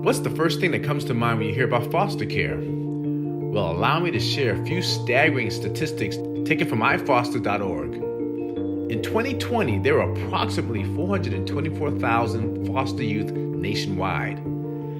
What's the first thing that comes to mind when you hear about foster care? Well, allow me to share a few staggering statistics taken from ifoster.org. In 2020, there were approximately 424,000 foster youth nationwide.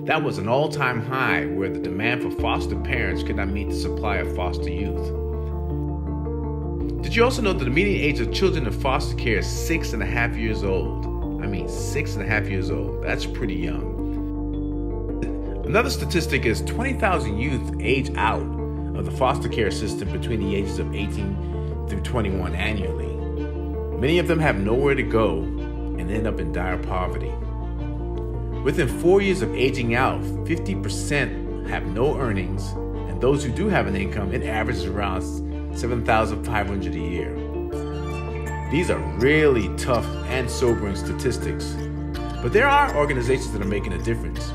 That was an all-time high where the demand for foster parents could not meet the supply of foster youth. Did you also know that the median age of children in foster care is 6.5 years old? 6.5 years old. That's pretty young. Another statistic is 20,000 youth age out of the foster care system between the ages of 18 through 21 annually. Many of them have nowhere to go and end up in dire poverty. Within 4 years of aging out, 50% have no earnings, and those who do have an income, it averages around $7,500 a year. These are really tough and sobering statistics, but there are organizations that are making a difference.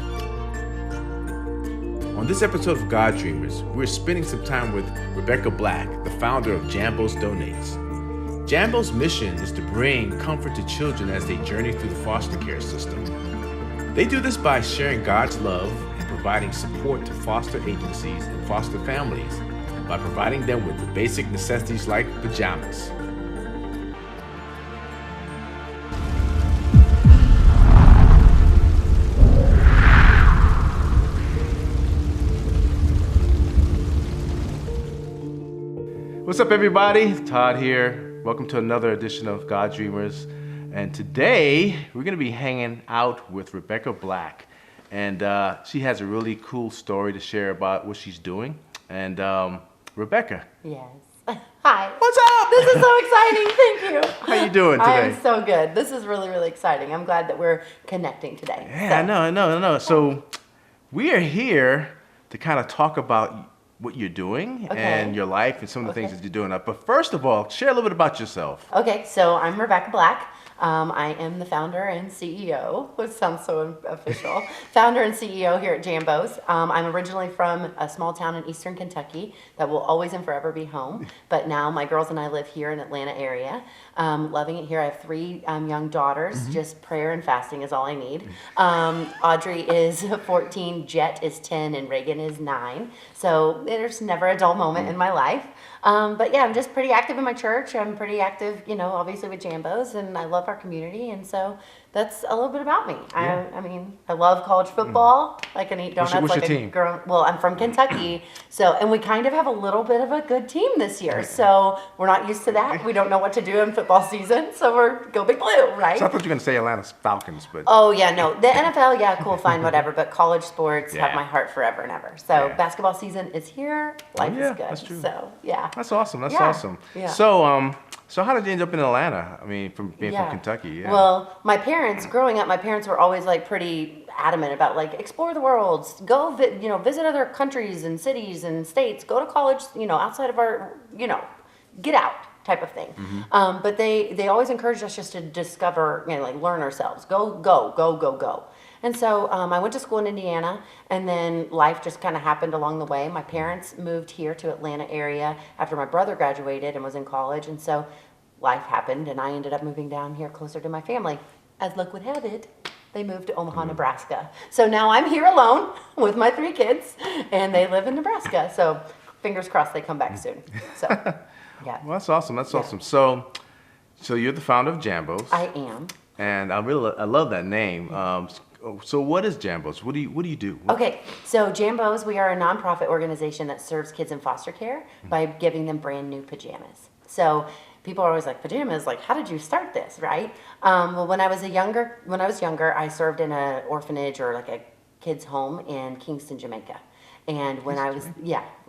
On this episode of God Dreamers, we're spending some time with Rebekah Black, the founder of Jambos Donates. Jambo's mission is to bring comfort to children as they journey through the foster care system. They do this by sharing God's love and providing support to foster agencies and foster families by providing them with the basic necessities like pajamas. What's up, everybody? Todd here. Welcome to another edition of God Dreamers. And today we're going to be hanging out with Rebekah Black. And she has a really cool story to share about what she's doing. And Rebekah. Yes. Hi. What's up? This is so exciting. Thank you. How you doing today? I'm so good. This is really, really exciting. I'm glad that we're connecting today. Yeah, I know. So we are here to kind of talk about what you're doing and your life and some of the things that you're doing. But first of all, share a little bit about yourself. Okay, so I'm Rebekah Black. I am the founder and CEO, which sounds so official, founder and CEO here at Jambos. I'm originally from a small town in eastern Kentucky that will always and forever be home. But now my girls and I live here in Atlanta area. Loving it here. I have three young daughters. Just prayer and fasting is all I need. Audrey is 14, Jet is 10, and Reagan is 9. So there's never a dull moment in my life. But yeah, I'm just pretty active in my church. I'm pretty active, obviously with Jambos, and I love our community. And so that's a little bit about me. Yeah. I love college football. I can eat donuts what's like your team? Well, I'm from Kentucky. And we kind of have a little bit of a good team this year. So we're not used to that. We don't know what to do in football season. So we're go big blue, right? So I thought you were going to say Atlanta Falcons, but... Oh, yeah, no. The NFL, yeah, cool, fine, whatever. But college sports have my heart forever and ever. So basketball season is here. Life is good. That's true. So, yeah. That's awesome. That's awesome. Yeah. So how did you end up in Atlanta? from being from Kentucky. Yeah. Well, growing up, my parents were always like pretty adamant about like explore the world, go visit other countries and cities and states, go to college, outside of our, get out type of thing. Mm-hmm. But they always encouraged us just to discover, learn ourselves, go. And so I went to school in Indiana, and then life just kind of happened along the way. My parents moved here to Atlanta area after my brother graduated and was in college, and so life happened, and I ended up moving down here closer to my family. As luck would have it, they moved to Omaha, Nebraska. So now I'm here alone with my 3 kids, and they live in Nebraska. So fingers crossed they come back soon. So, yeah. Well, that's awesome. That's awesome. So you're the founder of Jambos. I am. And I love that name. So what is Jambos? What do you do? Okay, so Jambos, we are a nonprofit organization that serves kids in foster care by giving them brand new pajamas. So people are always like, pajamas, like how did you start this, right? Well, when I was younger, I served in an orphanage or like a kid's home in Kingston, Jamaica. And when I was,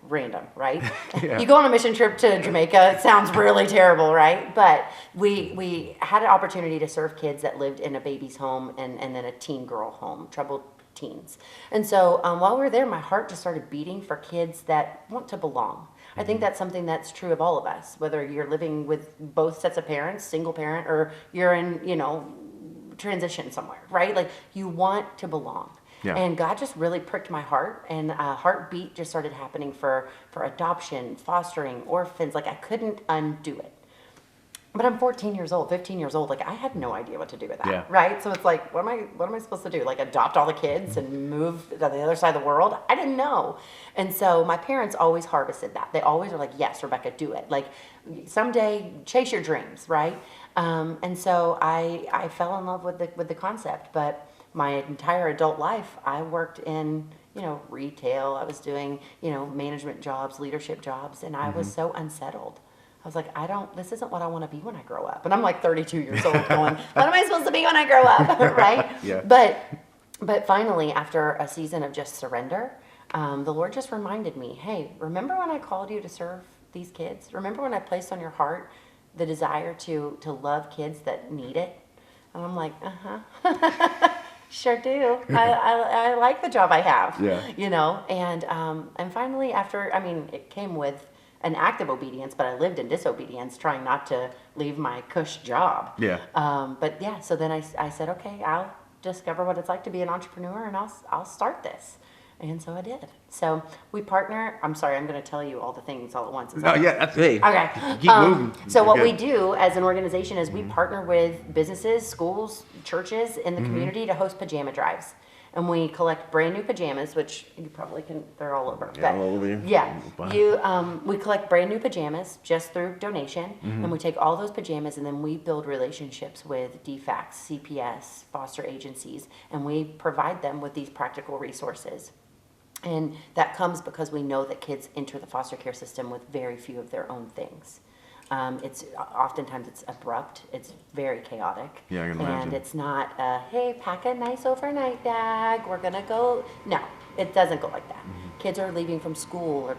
random, right? Yeah. You go on a mission trip to Jamaica, it sounds really terrible, right? But we had an opportunity to serve kids that lived in a baby's home and then a teen girl home, troubled teens. And so while we were there, my heart just started beating for kids that want to belong. I think that's something that's true of all of us, whether you're living with both sets of parents, single parent, or you're in, transition somewhere, right? Like you want to belong. Yeah. And God just really pricked my heart, and a heartbeat just started happening for adoption, fostering, orphans. Like I couldn't undo it. But I'm 14 years old, 15 years old. Like I had no idea what to do with that, Yeah. right? So it's like, what am I supposed to do? Like adopt all the kids and move to the other side of the world? I didn't know. And so my parents always harvested that. They always were like, yes, Rebekah, do it. Like someday chase your dreams, right? And so I fell in love with the concept. But my entire adult life, I worked in, retail. I was doing, management jobs, leadership jobs, and I was so unsettled. I was like, this isn't what I want to be when I grow up. And I'm like 32 years old going, what am I supposed to be when I grow up? Right? Yeah. But finally, after a season of just surrender, the Lord just reminded me, hey, remember when I called you to serve these kids? Remember when I placed on your heart the desire to love kids that need it? And I'm like, sure do. I like the job I have, and finally it came with an act of obedience, but I lived in disobedience, trying not to leave my cush job. Yeah. So then I said, okay, I'll discover what it's like to be an entrepreneur, and I'll start this. And so I did. So we partner. I'm sorry, I'm going to tell you all the things all at once. Hey. Okay. Keep moving. So what we do as an organization is we partner with businesses, schools, churches in the community to host pajama drives. And we collect brand new pajamas, which you probably can, they're all over. Yeah, all over you. Yeah. We collect brand new pajamas just through donation. And we take all those pajamas and then we build relationships with DFACs, CPS, foster agencies, and we provide them with these practical resources. And that comes because we know that kids enter the foster care system with very few of their own things. Oftentimes it's abrupt, it's very chaotic. Yeah, I can imagine. And it's not, hey, pack a nice overnight bag, we're gonna go. No, it doesn't go like that. Kids are leaving from school or,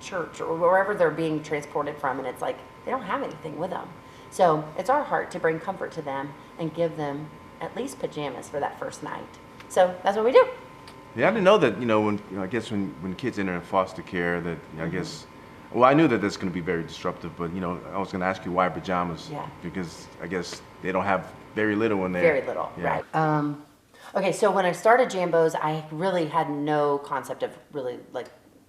church or wherever they're being transported from, and it's like they don't have anything with them. So it's our heart to bring comfort to them and give them at least pajamas for that first night. So that's what we do. Yeah, I didn't know that, when kids enter in foster care that, I guess, well, I knew that that's going to be very disruptive, but, I was going to ask you why pajamas. Yeah. Because I guess they don't have very little in there. Very little, yeah. Right. Okay, so when I started Jambos, I really had no concept of really like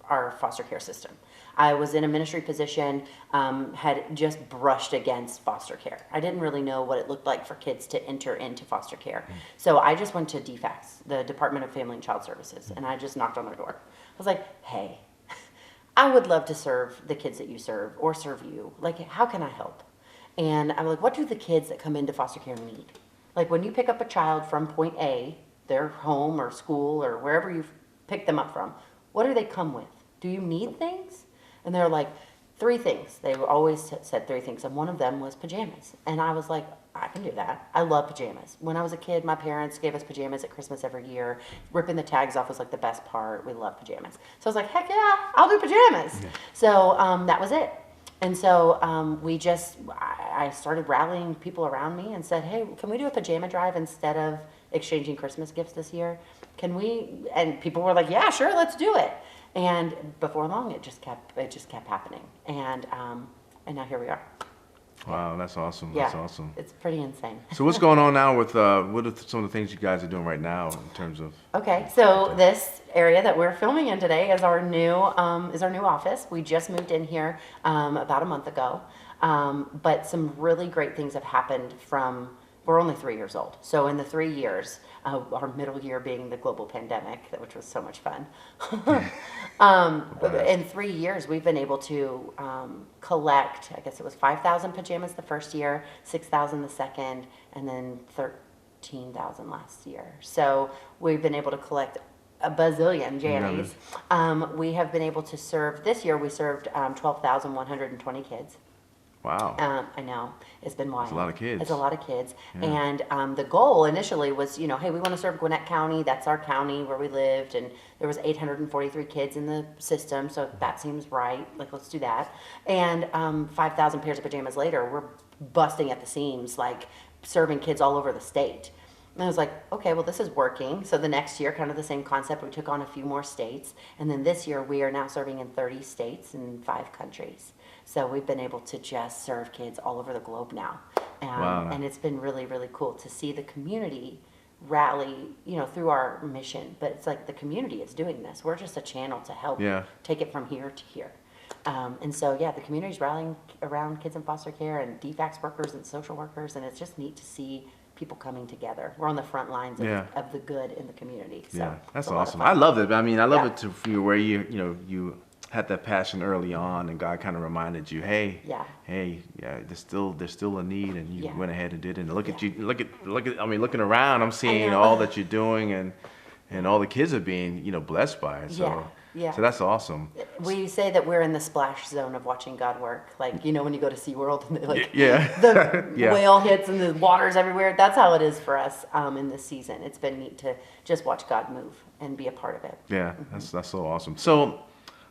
our foster care system. I was in a ministry position, had just brushed against foster care. I didn't really know what it looked like for kids to enter into foster care. So I just went to DFACS, the Department of Family and Child Services, and I just knocked on their door. I was like, hey, I would love to serve the kids that you serve or serve you. Like, how can I help? And I'm like, what do the kids that come into foster care need? Like when you pick up a child from point A, their home or school or wherever you've picked them up from, what do they come with? Do you need things? And they're like, 3 things. They always said 3 things. And one of them was pajamas. And I was like, I can do that. I love pajamas. When I was a kid, my parents gave us pajamas at Christmas every year. Ripping the tags off was like the best part. We love pajamas. So I was like, heck yeah, I'll do pajamas. Yeah. So that was it. And so I started rallying people around me and said, hey, can we do a pajama drive instead of exchanging Christmas gifts this year? Can we? And people were like, yeah, sure, let's do it. And before long, it just kept happening. And now here we are. Wow, that's awesome. Yeah, that's awesome. It's pretty insane. So what's going on now with what are some of the things you guys are doing right now in terms of? Okay, so this area that we're filming in today is our new office. We just moved in here about a month ago, but some really great things have happened from. We're only 3 years old. So in the 3 years, our middle year being the global pandemic, which was so much fun. In 3 years, we've been able to collect, I guess it was 5,000 pajamas the first year, 6,000 the second, and then 13,000 last year. So we've been able to collect a bazillion jammies. We have been able to serve, this year we served 12,120 kids. Wow. I know. It's been wild. It's a lot of kids. It's a lot of kids. Yeah. And the goal initially was, hey, we want to serve Gwinnett County. That's our county where we lived. And there was 843 kids in the system. So that seems right. Like, let's do that. And 5,000 pairs of pajamas later, we're busting at the seams, like serving kids all over the state. And I was like, okay, well, this is working. So the next year, kind of the same concept, we took on a few more states. And then this year, we are now serving in 30 states and 5 countries. So we've been able to just serve kids all over the globe now. Wow. And it's been really, really cool to see the community rally, through our mission. But it's like the community is doing this. We're just a channel to help take it from here to here. And so, yeah, the community's rallying around kids in foster care and DFACS workers and social workers, and it's just neat to see people coming together. We're on the front lines of the good in the community. So yeah, that's awesome. I love it. I mean, I love it to for you where you had that passion early on, and God kind of reminded you, hey, there's still a need, and you went ahead and did it. And look at you, look at. I mean, looking around, I'm seeing all that you're doing, and all the kids are being blessed by it. So. Yeah. So that's awesome. We say that we're in the splash zone of watching God work. Like, when you go to SeaWorld and the whale hits and the water's everywhere. That's how it is for us in this season. It's been neat to just watch God move and be a part of it. Yeah, that's so awesome. So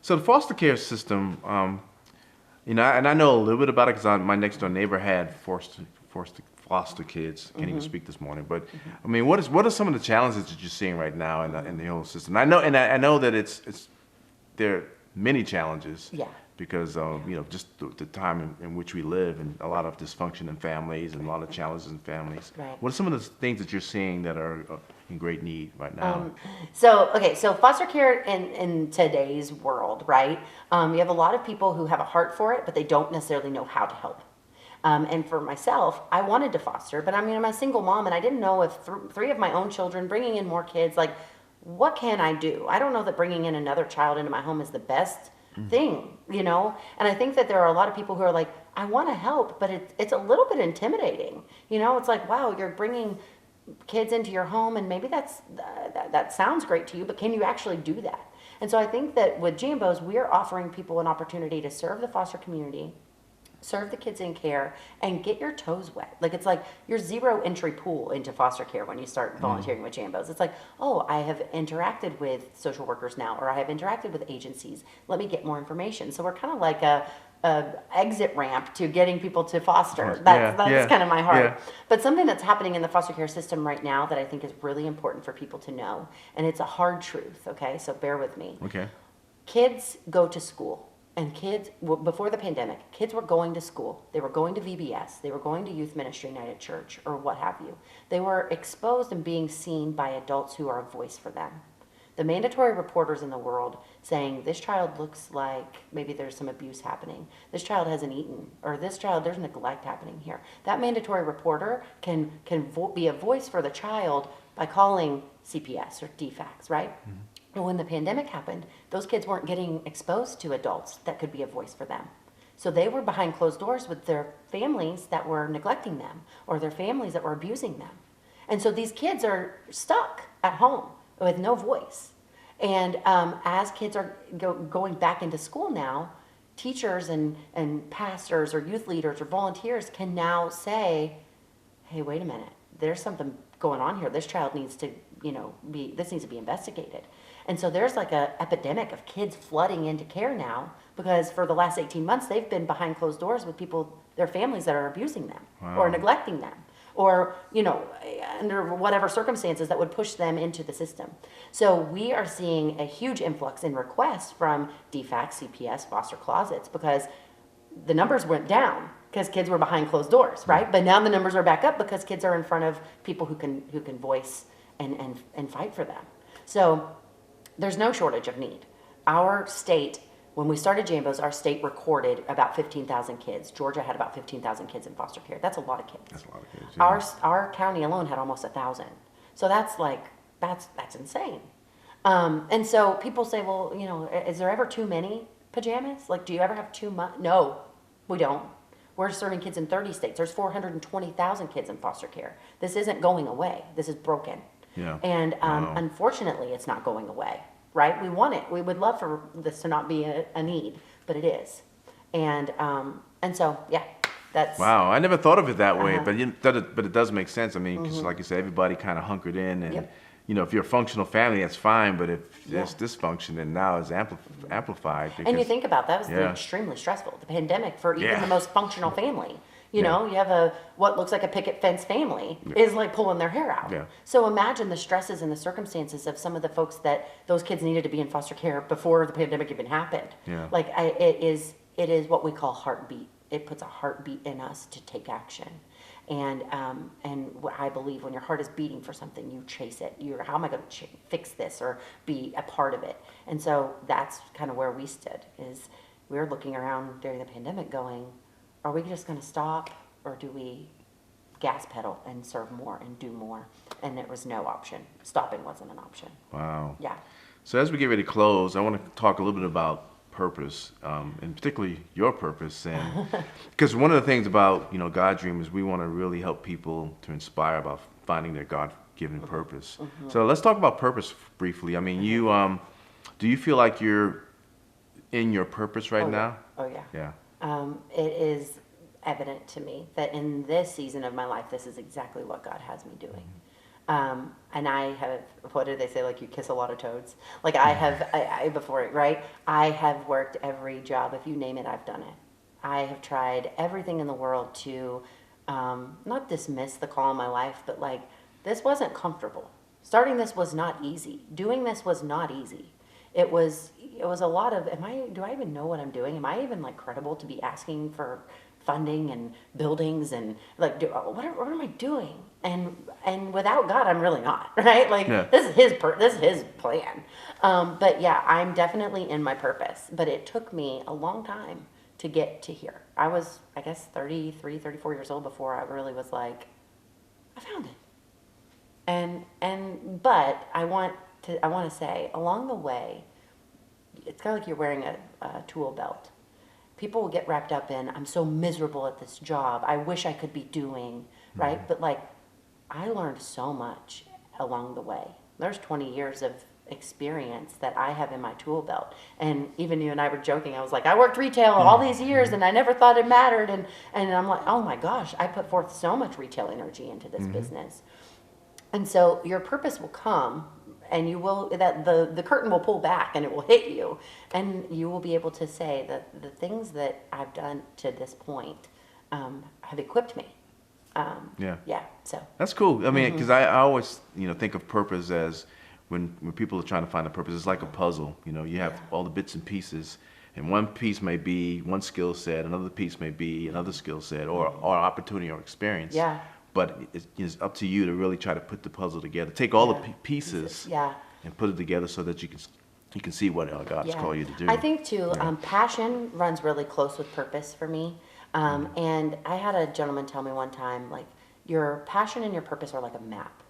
the foster care system, and I know a little bit about it because my next door neighbor had foster kids. Can't even speak this morning, but I mean, what are some of the challenges that you're seeing right now in the whole system? I know that there are many challenges. Yeah. Because of just the time in which we live, and a lot of dysfunction in families and a lot of challenges in families. Right. What are some of the things that you're seeing that are in great need right now? So foster care in today's world, right? You have a lot of people who have a heart for it, but they don't necessarily know how to help. And for myself, I wanted to foster, but I'm a single mom, and I didn't know if three of my own children, bringing in more kids, like, what can I do? I don't know that bringing in another child into my home is the best thing, And I think that there are a lot of people who are like, I want to help, but it's a little bit intimidating. It's like, wow, you're bringing kids into your home, and maybe that sounds great to you, but can you actually do that? And so I think that with Jambos, we're offering people an opportunity to serve the foster community, serve the kids in care, and get your toes wet. Like, it's like your zero entry pool into foster care when you start volunteering with Jambos. It's like, oh, I have interacted with social workers now, or I have interacted with agencies. Let me get more information. So we're kind of like a exit ramp to getting people to foster. That's kind of my heart. Yeah. But something that's happening in the foster care system right now that I think is really important for people to know, and it's a hard truth, okay? So bear with me. Okay. Kids go to school. And kids, before the pandemic, kids were going to school. They were going to VBS. They were going to youth ministry night at church, or what have you. They were exposed and being seen by adults who are a voice for them. The mandatory reporters in the world saying, this child looks like maybe there's some abuse happening. This child hasn't eaten, or this child, there's neglect happening here. That mandatory reporter can be a voice for the child by calling CPS or DFACS, right? Mm-hmm. When the pandemic happened, those kids weren't getting exposed to adults that could be a voice for them. So they were behind closed doors with their families that were neglecting them, or their families that were abusing them. And so these kids are stuck at home with no voice. And as kids are going back into school now, teachers and pastors or youth leaders or volunteers can now say, hey, wait a minute, there's something going on here. This child needs to, this needs to be investigated. And so there's like an epidemic of kids flooding into care now, because for the last 18 months, they've been behind closed doors with people, their families that are abusing them or neglecting them, or, under whatever circumstances that would push them into the system. So we are seeing a huge influx in requests from DFACS, CPS, foster closets, because the numbers went down because kids were behind closed doors, right? But now the numbers are back up because kids are in front of people who can voice and fight for them. So there's no shortage of need. Our state, when we started Jambos, our state recorded about 15,000 kids. Georgia had about 15,000 kids in foster care. That's a lot of kids. That's a lot of kids. Yeah. Our county alone had almost 1,000. So that's insane. And so people say, well, is there ever too many pajamas? Like, do you ever have too much? No, we don't. We're serving kids in 30 states. There's 420,000 kids in foster care. This isn't going away. This is broken. Yeah. And unfortunately, it's not going away, right? We want it. We would love for this to not be a need, but it is. And so, yeah, that's... Wow, I never thought of it that way, but it does make sense. I mean, 'cause like you said, everybody kind of hunkered in, and if you're a functional family, that's fine, but if there's dysfunction, then now it's amplified. Because, and you think about that, was extremely stressful. The pandemic for even the most functional family. You have what looks like a picket fence family is like pulling their hair out. Yeah. So imagine the stresses and the circumstances of some of the folks that those kids needed to be in foster care before the pandemic even happened. Yeah. Like it is what we call heartbeat. It puts a heartbeat in us to take action. And I believe when your heart is beating for something, you chase it. How am I going to fix this or be a part of it? And so that's kind of where we stood, is we were looking around during the pandemic going, are we just going to stop, or do we gas pedal and serve more and do more? And it was no option. Stopping wasn't an option. Wow. Yeah. So as we get ready to close, I want to talk a little bit about purpose, and particularly your purpose. And because one of the things about, God Dream is we want to really help people to inspire about finding their God-given purpose. So let's talk about purpose briefly. I mean, do you feel like you're in your purpose right now? Oh, yeah. Yeah. It is evident to me that in this season of my life, this is exactly what God has me doing. And I have, what do they say? Like, you kiss a lot of toads. Like, I have, before it, right? I have worked every job. If you name it, I've done it. I have tried everything in the world to not dismiss the call in my life, but like, this wasn't comfortable. Starting this was not easy. Doing this was not easy. It was a lot of, do I even know what I'm doing? Am I even like credible to be asking for funding and buildings and like, what am I doing? And without God, I'm really not, right? Like, this is his plan. But yeah, I'm definitely in my purpose, but it took me a long time to get to here. I was, I guess, 33, 34 years old before I really was like, I found it. But I want to say, along the way, it's kind of like you're wearing a tool belt. People will get wrapped up in, I'm so miserable at this job, I wish I could be doing, right? But like, I learned so much along the way. There's 20 years of experience that I have in my tool belt. And even you and I were joking, I was like, I worked retail all these years and I never thought it mattered. And I'm like, oh my gosh, I put forth so much retail energy into this business. And so your purpose will come, and you will, that the curtain will pull back and it will hit you, and you will be able to say that the things that I've done to this point have equipped me. Yeah. So that's cool. I mean, because I always think of purpose as when people are trying to find a purpose, it's like a puzzle. You have all the bits and pieces, and one piece may be one skill set, another piece may be another skill set, or opportunity or experience. Yeah. But it's up to you to really try to put the puzzle together. Take all the pieces and put it together so that you can see what God's called you to do. I think too, passion runs really close with purpose for me. And I had a gentleman tell me one time, like, your passion and your purpose are like a map,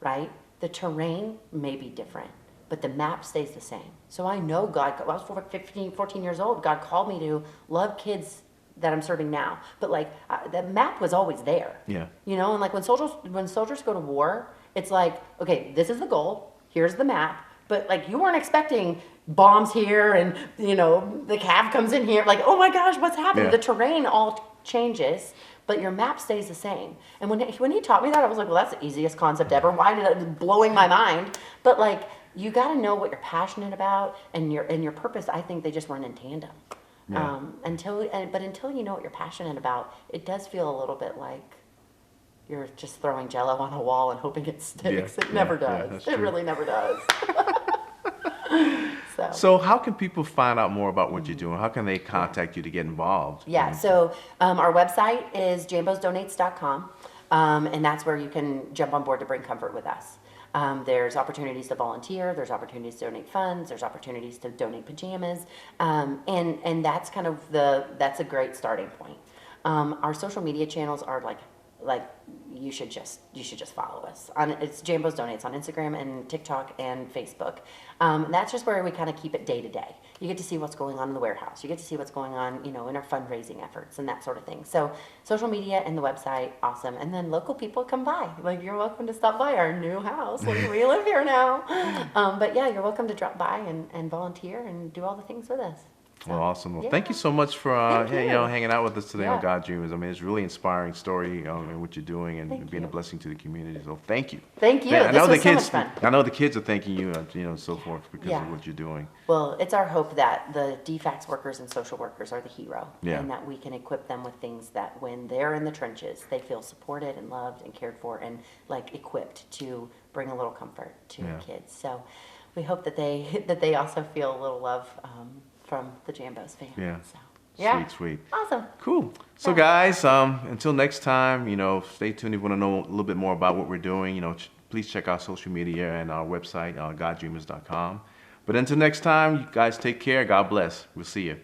right? The terrain may be different, but the map stays the same. So I know God, I was 14 years old, God called me to love kids that I'm serving now, but like the map was always there. Yeah. And like when soldiers go to war, it's like, okay, this is the goal. Here's the map. But like, you weren't expecting bombs here, and the cav comes in here. Like, oh my gosh, what's happening? The terrain all changes, but your map stays the same. And when he taught me that, I was like, well, that's the easiest concept ever. Why did it blowing my mind? But like, you got to know what you're passionate about, and your purpose. I think they just run in tandem. Yeah. Until you know what you're passionate about, it does feel a little bit like you're just throwing Jello on a wall and hoping it sticks. It never does. It really never does. So how can people find out more about what you're doing? How can they contact you to get involved? Yeah. So our website is jambosdonates.com, and that's where you can jump on board to bring comfort with us. There's opportunities to volunteer, there's opportunities to donate funds, there's opportunities to donate pajamas, and that's kind of that's a great starting point. Our social media channels are like you should just follow us. It's Jambos Donates on Instagram and TikTok and Facebook. That's just where we kind of keep it day to day. You get to see what's going on in the warehouse. You get to see what's going on, in our fundraising efforts and that sort of thing. So social media and the website, awesome. And then local people come by. Like, you're welcome to stop by our new house. Like, we live here now. But yeah, you're welcome to drop by and volunteer and do all the things with us. Well, awesome. Well, thank you so much for hanging out with us today on God Dreamers. I mean, it's a really inspiring story and what you're doing and being a blessing to the community. So thank you. Thank you. I know the kids are thanking you, so forth because of what you're doing. Well, it's our hope that the DFACS workers and social workers are the hero, and that we can equip them with things that when they're in the trenches, they feel supported and loved and cared for and like equipped to bring a little comfort to the kids. So we hope that they also feel a little love from the Jambos family. Yeah. Sweet. Awesome. Cool. So guys, until next time, stay tuned if you want to know a little bit more about what we're doing. Please check out social media and our website, goddreamers.com. But until next time, you guys take care. God bless. We'll see you.